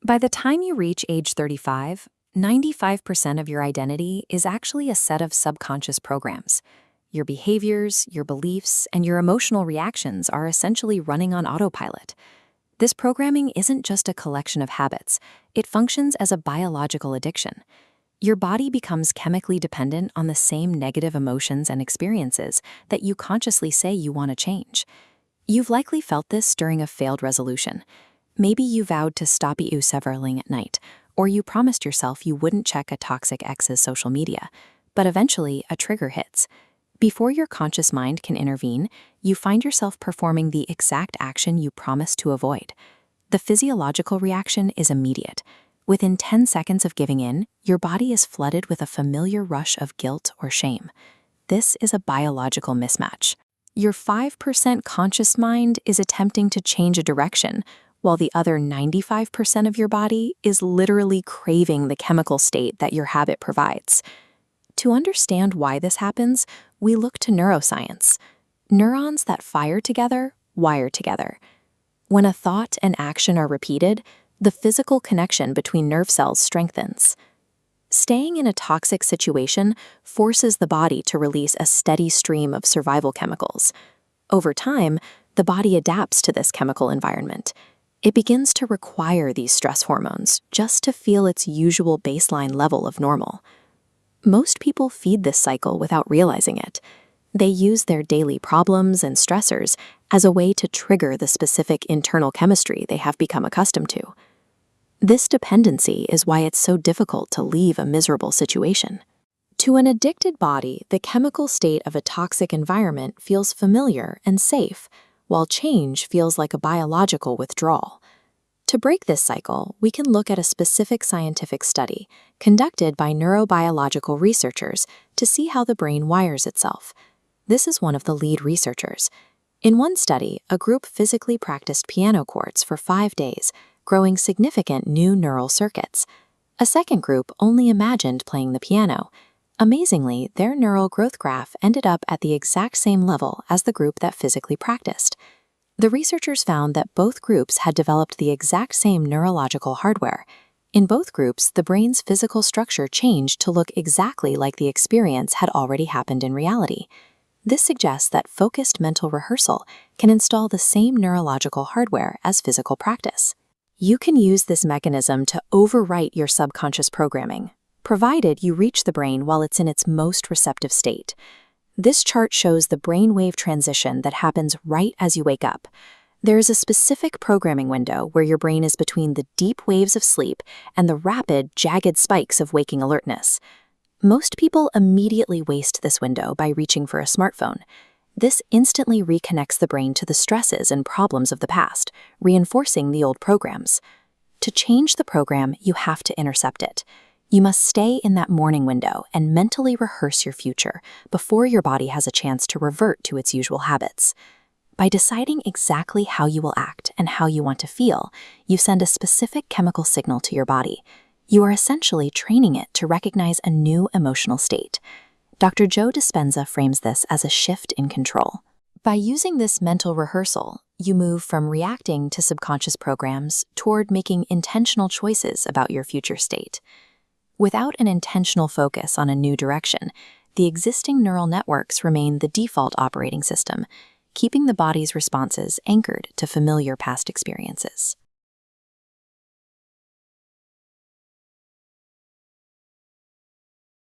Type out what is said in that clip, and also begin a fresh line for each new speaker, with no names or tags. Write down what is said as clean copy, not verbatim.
By the time you reach age 35, 95% of your identity is actually a set of subconscious programs. Your behaviors, your beliefs, and your emotional reactions are essentially running on autopilot. This programming isn't just a collection of habits, it functions as a biological addiction. Your body becomes chemically dependent on the same negative emotions and experiences that you consciously say you want to change. You've likely felt this during a failed resolution. Maybe you vowed to stop severeling at night, or you promised yourself you wouldn't check a toxic ex's social media, but eventually a trigger hits. Before your conscious mind can intervene, you find yourself performing the exact action you promised to avoid. The physiological reaction is immediate. Within 10 seconds of giving in, your body is flooded with a familiar rush of guilt or shame. This is a biological mismatch. Your 5% conscious mind is attempting to change a direction, while the other 95% of your body is literally craving the chemical state that your habit provides. To understand why this happens, we look to neuroscience. Neurons that fire together wire together. When a thought and action are repeated, the physical connection between nerve cells strengthens. Staying in a toxic situation forces the body to release a steady stream of survival chemicals. Over time, the body adapts to this chemical environment. It begins to require these stress hormones just to feel its usual baseline level of normal. Most people feed this cycle without realizing it. They use their daily problems and stressors as a way to trigger the specific internal chemistry they have become accustomed to. This dependency is why it's so difficult to leave a miserable situation. To an addicted body, the chemical state of a toxic environment feels familiar and safe, while change feels like a biological withdrawal. To break this cycle, we can look at a specific scientific study conducted by neurobiological researchers to see how the brain wires itself. This is one of the lead researchers. In one study, a group physically practiced piano chords for 5 days, growing significant new neural circuits. A second group only imagined playing the piano. Amazingly, their neural growth graph ended up at the exact same level as the group that physically practiced. The researchers found that both groups had developed the exact same neurological hardware. In both groups, the brain's physical structure changed to look exactly like the experience had already happened in reality. This suggests that focused mental rehearsal can install the same neurological hardware as physical practice. You can use this mechanism to overwrite your subconscious programming, provided you reach the brain while it's in its most receptive state. This chart shows the brainwave transition that happens right as you wake up. There is a specific programming window where your brain is between the deep waves of sleep and the rapid, jagged spikes of waking alertness. Most people immediately waste this window by reaching for a smartphone. This instantly reconnects the brain to the stresses and problems of the past, reinforcing the old programs. To change the program, you have to intercept it. You must stay in that morning window and mentally rehearse your future before your body has a chance to revert to its usual habits. By deciding exactly how you will act and how you want to feel, you send a specific chemical signal to your body. You are essentially training it to recognize a new emotional state. Dr. Joe Dispenza frames this as a shift in control. By using this mental rehearsal, you move from reacting to subconscious programs toward making intentional choices about your future state. Without an intentional focus on a new direction, the existing neural networks remain the default operating system, keeping the body's responses anchored to familiar past experiences.